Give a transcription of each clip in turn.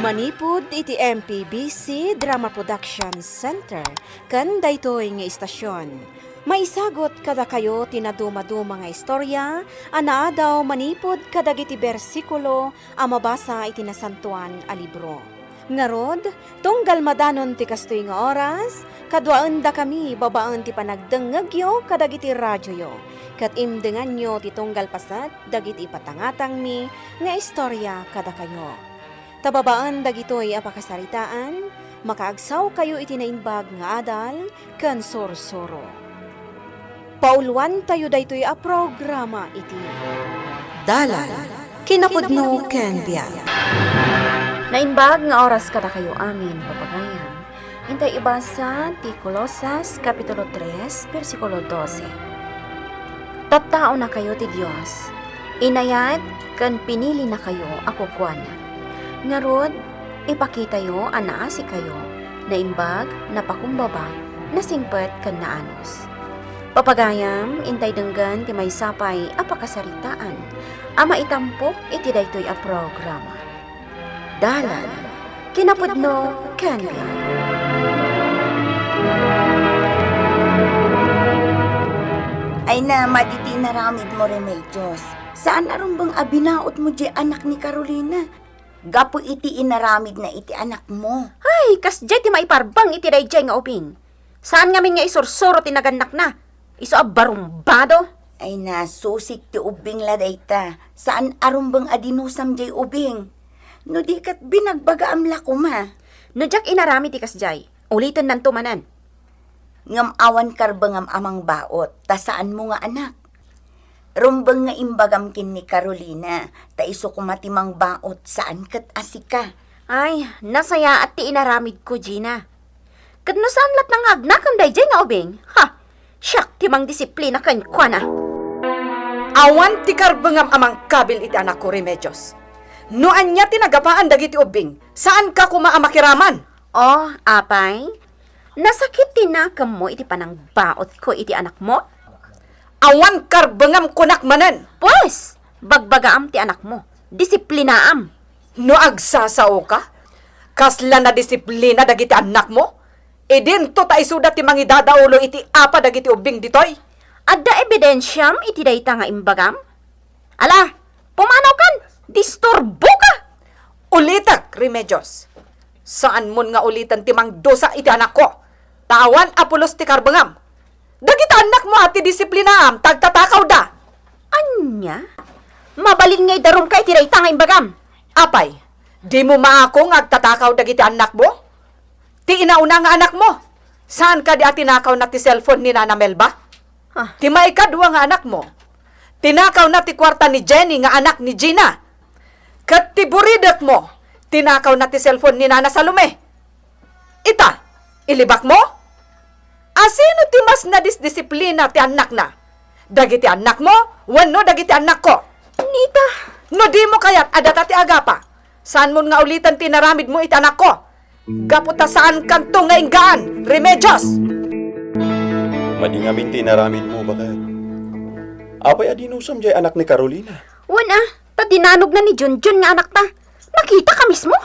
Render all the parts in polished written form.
Manipud iti MPBC Drama Production Center kan daytoy nga istasyon. Maisagot kada kayo tinaduma-duma nga istorya, anaadaw manipod kadagiti bersikulo a mabasa iti nasantuan a libro. Ngarod, tunggal madanon ti kastoy nga oras, kadwaan da kami babaan ti panagdengegyo kadagiti radyo yo. Kat imdengan nyo ti tunggal pasat dagiti patangatang mi nga istorya kada kayo. Tababaan dagitoy apakasaritaan, makaagsaw kayo iti naimbag nga adal, kan sorsoro. Pauluan tayo daytoy a programa iti DALAN, KINAPUDNO ken BIAG. Naimbag nga oras kada kayo amin, papagayan. Intay ibasa ti Colosas, Kapitulo 3, versikulo 12. Tattao na kayo ti Dios, inayat kan pinili na kayo ako kuana. Ngarod, ipakita yo anaasi kayo, na imbag, napakumbaba, nasingpet kan naanos. Papagayam, intay denggan ti may sapay apakasaritaan, ama itampok iti daytoy a programa. DALAN, KINAPUDNO ken BIAG. Ay na, maditi naramid mo remedios. Saan arumbang abinaot mo di anak ni Carolina? Gapo iti inaramid na iti anak mo. Ay, kasjay ti maiparbang iti dayjay nga uping. Saan ngamin nga isursuro ti naganak na? Iso abarumbado? Ay na, susik ti ubing la dayta. Saan arumbang adinusam jay ubing? No di kat binagbaga amla ko ma. No jak inarami ti kasjay. Ulitin nan tumanan. Ngam awan karbangam amang baot. Ta saan mo nga anak? Rumbang nga imbagam kin ni Carolina, ta iso kumatimang baot saan kat asika. Ay, nasaya at ti inaramid ko, Gina. Kadno saan lat nang agnakam dayjay nga ubing? Ha, siyak timang disiplina kan kwa na. Awan ti karbangam amang kabil iti anak ko, Remedios. No anya tinagapaan dagiti ubing, saan ka kumaamakiraman? Oh, apay, nasakit tinakam mo iti panang baot ko iti anak mo? Awan karbangam kunak manen. Pues, bagbagaam ti anak mo. Disiplinaam. No agsasao ka? Kasla na disiplina dagiti anak mo? E din to ta isuda ti mangidadaulo iti apa dagiti ubing ditoy? Adda ebidensyam iti dayta nga imbagam? Ala, pumanaw kan? Disturbo ka! Ulitak, Remedios. Saan mon nga ulitan ti mangdosa iti anak ko? Tawan apulos ti karbangam. Dagiti anak mo ati disiplinaam, tagtatakaw da. Anya? Mabalin ngay darum ka iti dayta nga imbagam. Apay, di mo maakong agtatakaw dagiti anak mo? Ti inauna nga anak mo. Saan ka di atinakaw na ti cellphone ni Nana Melba? Ah. Ti maikadwa nga anak mo. Tinakaw na ti kwarta ni Jenny nga anak ni Gina. Kat ti buridak mo, tinakaw na ti cellphone ni Nana Salome. Ita, ilibak mo? Asino ti mas na disdisiplina ti anak na? Dagiti anak mo, wano dagiti anak ko. Nita, No di mo kayat adata ti agapa. Saan mo nga ulitan tinaramid mo iti anak ko? Gaputa saan kanto nga inggaan, Remedios! Madingamin tinaramid mo bakit? Apay adinusam jay anak ni Carolina. wana, ta dinanog na ni Junjun nga anak ta. Nakita ka mismo?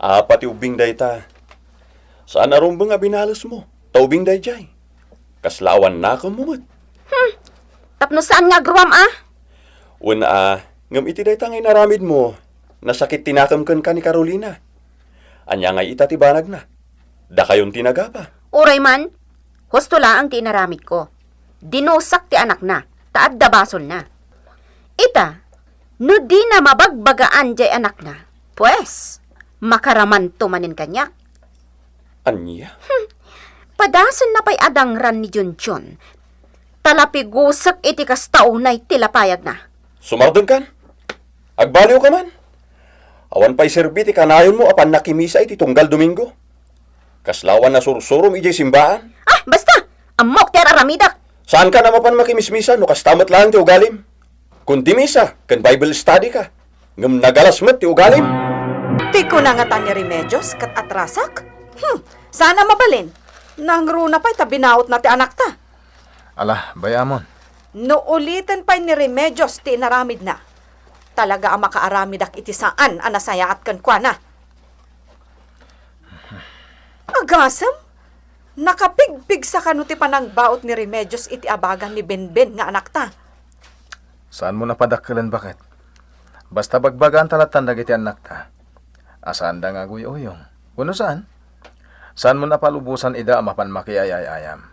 Apa ti ubing dayta. Saan arumbang abinalas mo? Taubing dayjay. Kaslawan na kamumot. Tapno saan nga gruam Una ngam iti dayta ngay naramid mo. Nasakit tinakam kan ka ni Carolina. Anya ngay ita ti banag na. Da kayon tinagapa. Uray man, husto laang ti inaramid ko. Dinusak ti anak na, taad da basol na. Ita, no di na mabagbagaan jay anak na, pues, makaraman tumanin kanyak. Anya? Padasan na pa'y adangran ni Junjun. Talapigusak iti kastao na tilapayag na. Sumardon kan? Agbaliw ka man? Awan pa'y serbi ti kanayon mo apan nakimisa iti tunggal Domingo. Kaslawan na sursurom ijay simbaan. Ah, basta! Amok ti araramidak! Saan ka na mapan makimismisa no kastamat lang ti ugalim? Kung di misa, kan Bible study ka. Ngam nagalasmet ti ugalim. Di ko na nga tanya Remedios kat atrasak. Sana mabalin. Nangro na pa'y tabinaot na ti anak ta. Ala, bayamon. No ulitin pa ni Remedios ti inaramid na. Talaga ang makaaramidak iti saan anasaya at kankwa na. Agasam, nakapigpig sa kanuti panang baot ni Remedios iti abagan ni Benben nga anak ta. Saan mo napadakkelan bakit? Basta bagbagaan talatan dagiti anak ta. Asaan da nga guyuyong? Kuno saan? Saan mo napalubusan ida mapan makiayayayam?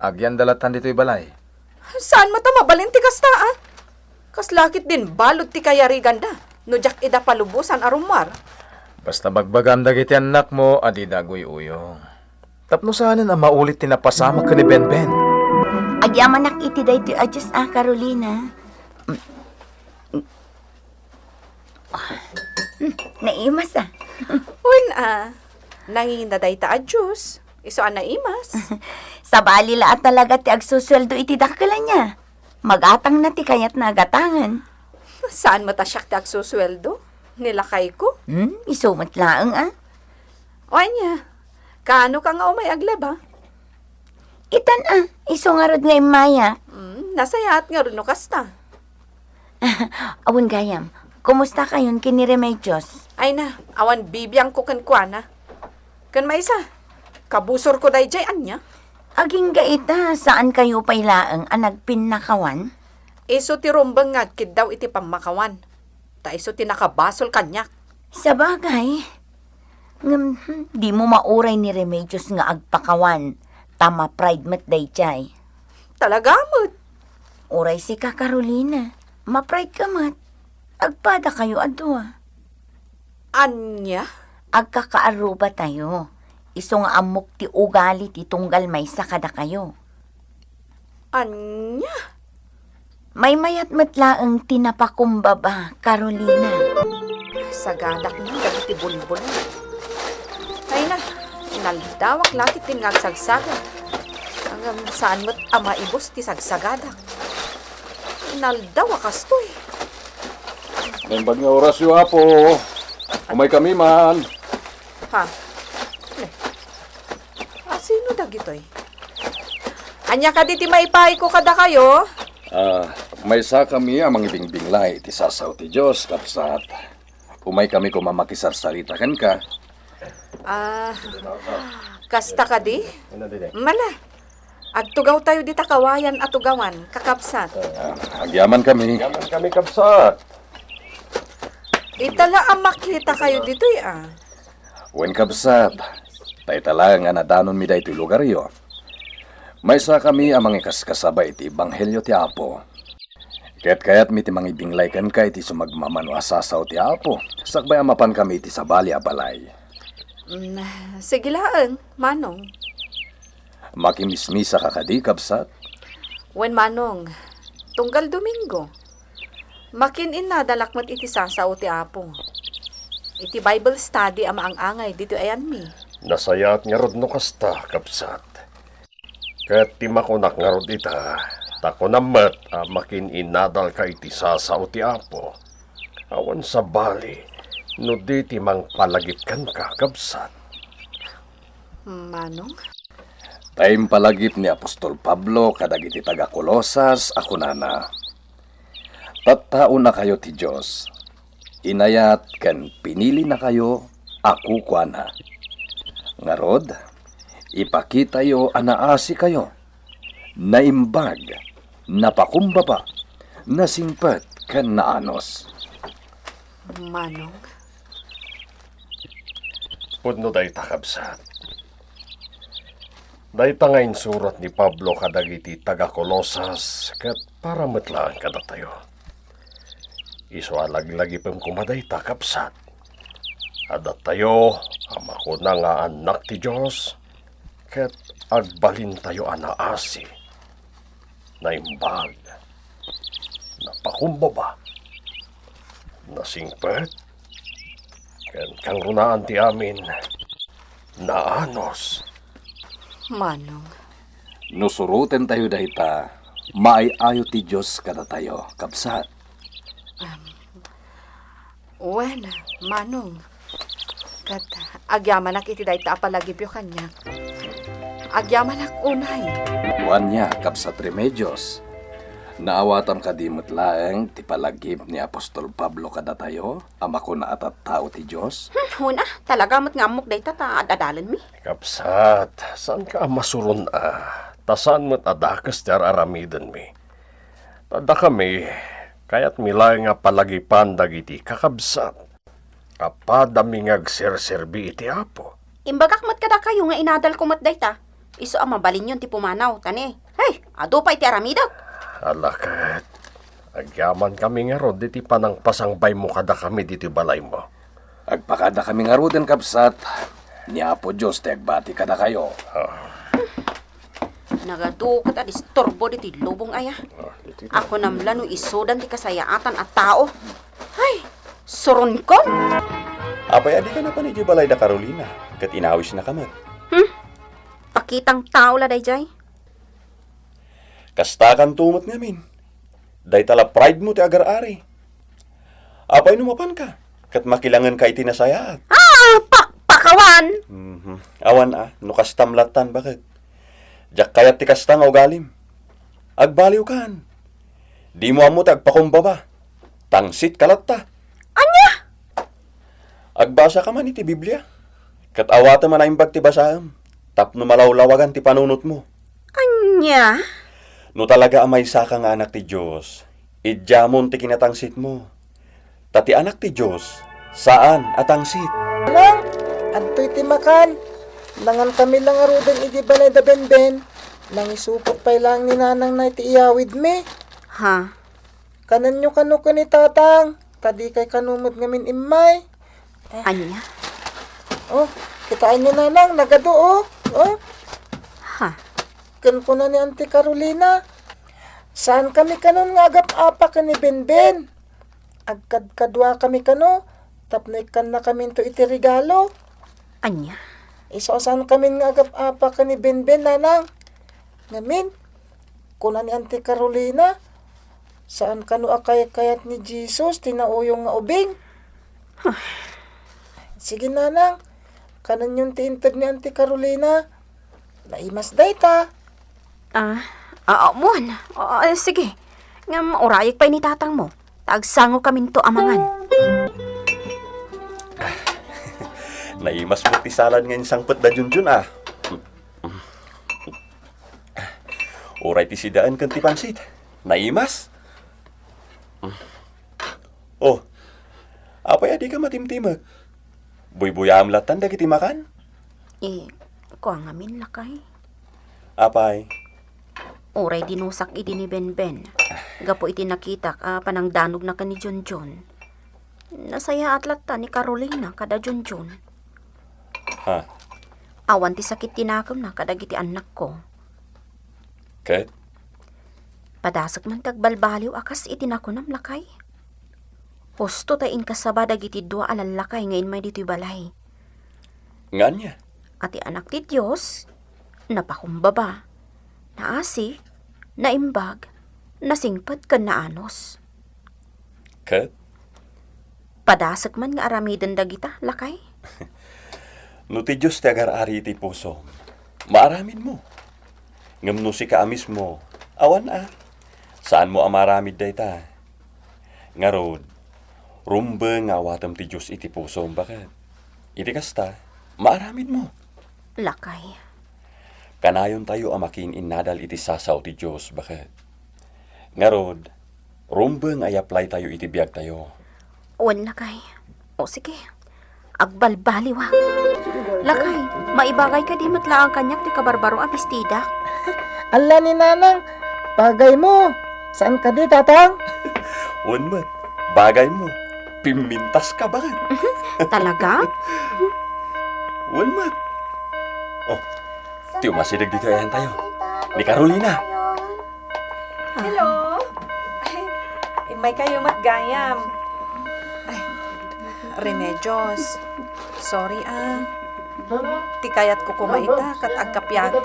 Agyan dalatan dito'y balay. Saan mo ta mabalinti kasta ah? Kaslakit din balot ti kayarigan da. No jak ida palubusan arumar. Basta bagbagam dagiti anak mo, adida guyuyong. Tapno saanan ang maulit tinapasama ka ni Benben? Agyaman nak iti daytoy adjust Carolina. Naimas ah. Uy nanginda day ta adjus. Iso naimas. Sa bali laat talaga ti agsusweldo iti dakala niya. Magatang na ti kayat na agatangan. Saan mo ta siyak ti agsusweldo? Nilakay ko. Isumat laang ah. O anya, kaano ka nga umay aglaba? Itan ah, iso nga rod nga imaya. Nasayat nga rin no kasta. Awon gayam, kumusta kayon kini Remedios? Ay na, awan bibiyang ko kankwana. Kan maisa, kabusor ko day jay anya. Aging gaita, saan kayo pailaang ang nagpinnakawan? Iso ti rumbang nga kid daw iti pamakawan. Ta iso ti nakabasol kanyak. Sa bagay, di mo mauray ni Remedios nga agpakawan. Tama pride mat day jay. Talaga mo't. Uray si ka Carolina, ma-pride ka mat. Agpada kayo adwa. Anya? Agkakaaruba tayo. Iso nga amok ti ugali ti tunggal may sakada kayo. Anya? May mayat matlaang tinapakumbaba, Carolina. Sagadak na, dagiti bulbul. Ay na, naldawak laki tingagsagsaga. Hanggang saan mo't amaibos ti sagsagadak. Naldawak kastoy. Nembag nga oras yu apo. Umay kami man. Ha? Sino dagitoy? Anya ka diti maipay ko kada kayo? May sa kami amang ibingbinglay, ti sasaw ti Diyos, kapsat. Umay kami kumamakisarsalita kan ka. Kasta ka di? Mala. Agtugaw tayo dita kawayan at tugawan, kakapsat. Agyaman kami. Yaman kami kapsat. Itala ang makita kayo dito'y Wen kapsat. Tay talaga nga nadanon mi daytoy lugar yo. May sa kami amang ikaskasabay iti Ebanghelyo ti Apo. Kayat mi ti mangibinglay kan ka iti sumagmamano asasaw ti Apo. Sakbay amapan kami iti sabali a balay. Sige laang, Manong. Makimismisa ka kadi kapsat. Wen Manong, tunggal Domingo. Makin inadalakmat iti sasaw ti Apo. Iti Bible study ama ang angay dito ayan mi. Nasayat nga rod no kasta, kapsat. Kat ti makunak nga rod ita, tako namat makin inadal ka iti sasao ti Apo. Awan sa bali, no di ti mang palagip kan ka, kapsat. Manong? Time palagip ni Apostol Pablo kadagiti taga Kolosas ako nana. Tattao na kayo ti Diyos. Inayat kan pinili na kayo, ako kuana. Ngarod, ipakita yo anaasi kayo, naimbag, napakumbaba, nasingpet kan naanos. Manong? Pudno day takabsat. Day tangayin surat ni Pablo kadagiti taga Kolosas, kat para matlaan kada tayo. Iso alag-lagi pang kumaday takabsat. Adat tayo, ama ko na nga anak ti Diyos, ket agbalin tayo anaasi, naimbag, napakumbaba, nasingpet, ken kang runaan ti amin, naanos. Manong? Nusuruten tayo dahita, maayayo ti Diyos kada tayo, kapsat. Wen, Manong. Kat agyamanak iti dayta apalagipyo kanya. Agyamanak unay. Tuan niya, kapsat Remedios. Naawatam ka di laeng ti palagip ni Apostol Pablo kada tayo, ama ko na atat tao ti Diyos. Huna, talaga mat ngamok day ta adalan mi. Kapsat, saan ka masuron Tasan mo't adakas ti aramiden mi. Tada kami, kaya't milay nga palagipan dagiti kakabsat. Kapadami ngagserserbi iti Apo. Imbagak mat kada kayo nga inadal ko mat day ta. Iso ang mabalin yun ti pumanaw, tani. Hey, ado pa iti aramidag. Alakat, agyaman kami nga rod, iti panang pasangbay mo kada kami diti balay mo. Agpakada kami nga ruden kapsat, ni Apo Diyos ti agbati kada kayo. Nagadukat at istorbo diti lubong aya. Ako namla no isudan ti kasayaatan at tao. Ay, suron ko. Apay, adi ka na pa ni balay da Carolina, kat inawis na kamat. Pakitang tao la dayjay. Kastakan tumot ngamin. Day tala pride mo ti agar-ari. Apay numapan ka, kat makilangan ka iti nasayaat. Pakawan! Awan no kastamlatan bakit? Jak kayat ti kastang o galim. Agbaliw kan. Di mo amo tagpakumbaba. Tangsit kalatta. Anya? Agbasa ka man iti Biblia. Kat awata man aimbag ti basaam. Tapno malawlawagan ti panunot mo. Anya? No talaga amay saka nga anak ti Diyos, idyamon ti kinatangsit mo. Tati anak ti Diyos, saan atangsit? Nang, adto'y timakan. Nangan kami lang arudan iti balay da benben. Nang isupok pa'y lang ni nanang na iti iyawid me. Ha? Kanan nyo kanu ni tatang. Tadi kay kanumod ngamin imay. Anya? Oh, kitain nyo nanang, nagado oh. Oh, Ha? kan ko na ni Auntie Carolina. Saan kami kanon nga agap-apa ka ni benben? Agkadkadwa kami kano. Tapnoy kan na kami to iti regalo. Anya? Iso saan kami nga agap-apa ka ni benben nanang? Ngamin, kuna ni Auntie Carolina, saan kano akay-kayat ni Jesus, tinauyong nga ubing? Sige nanang, kanan yung tiintad ni Auntie Carolina, naimas dayta. Mon. Sige. Ngam, orayik pa ni tatang mo. Tagsango kami to amangan. Naimas mo ti salad ngayon sangpet da junjun Uray ti sidaan kan ti pansit. Naimas? Oh, apay adi ka matimtimag. Buy-buyam latan dagiti makan? Kuha ngamin lakay. Apay, Oray dinusak iti ni Benben. Gapo iti nakita panang danog na ka ni Junjun. Nasaya atlata ni Carolina kada Junjun. ha? Awan ti sakit tinakam na kada giti anak ko. Ket? Padasak man tagbalbaliw akas iti nakunam lakay. Posto tayin kasaba dagiti dua alalakay ngayon may dito'y balay. Nga niya? Ati anak ti Diyos, napakumbaba, naasik, naimbag, nasingpad ka na anos. Ket? Padasak man nga aramidan dagita, lakay. No ti Diyos ti agar-ari ti puso, maaramin mo. Ngam no si kaamis mo, awan saan mo amaramid dayta? Nga rod, rumbe nga awatam ti Diyos iti puso, bakit? Iti kasta, maaramid mo. Lakay. Kanayon tayo amakin innadal iti sasaw ti Diyos, bakit? Nga rod, rumbe nga i-apply tayo iti biag tayo. Uwan, lakay. O sige, agbalbaliwa. Lakay, maibagay ka di matlaang kanyak ti kabarbaro abistida. Ala ni nanang, bagay mo. Saan ka di, tatang? Uwan mat, bagay mo. Pimintas ka, bakit? Talaga? Uwan mat. Oh, tiyo masidag dito ayan tayo. Ni Carolina. Hello? Ay, may kayo matgayam. Ay, Remedios. Sorry Ti kayat ko kumaita kat agkapyata.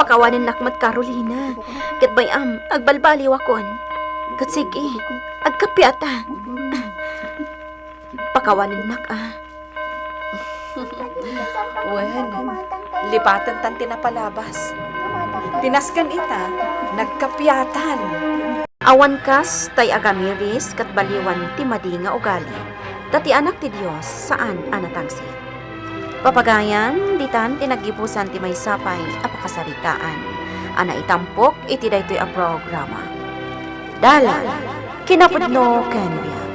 Pakawanin nakmat Carolina. Kat bayam, agbalbaliw akon. Kat sige, agkapyata. Pakawanin nak Wen, lipatan tan tinapalabas. tinaskan ita, nagkapyatan. Awan kas tay agamiris kat baliwan ti madi nga ugali. Tati anak ti Dios saan anatangsit. Papagayan, ditan tinagipusan ti may sapay apakasaritaan. Ana itampok iti daytoy a programa. DALAN, kinapudno ken BIAG.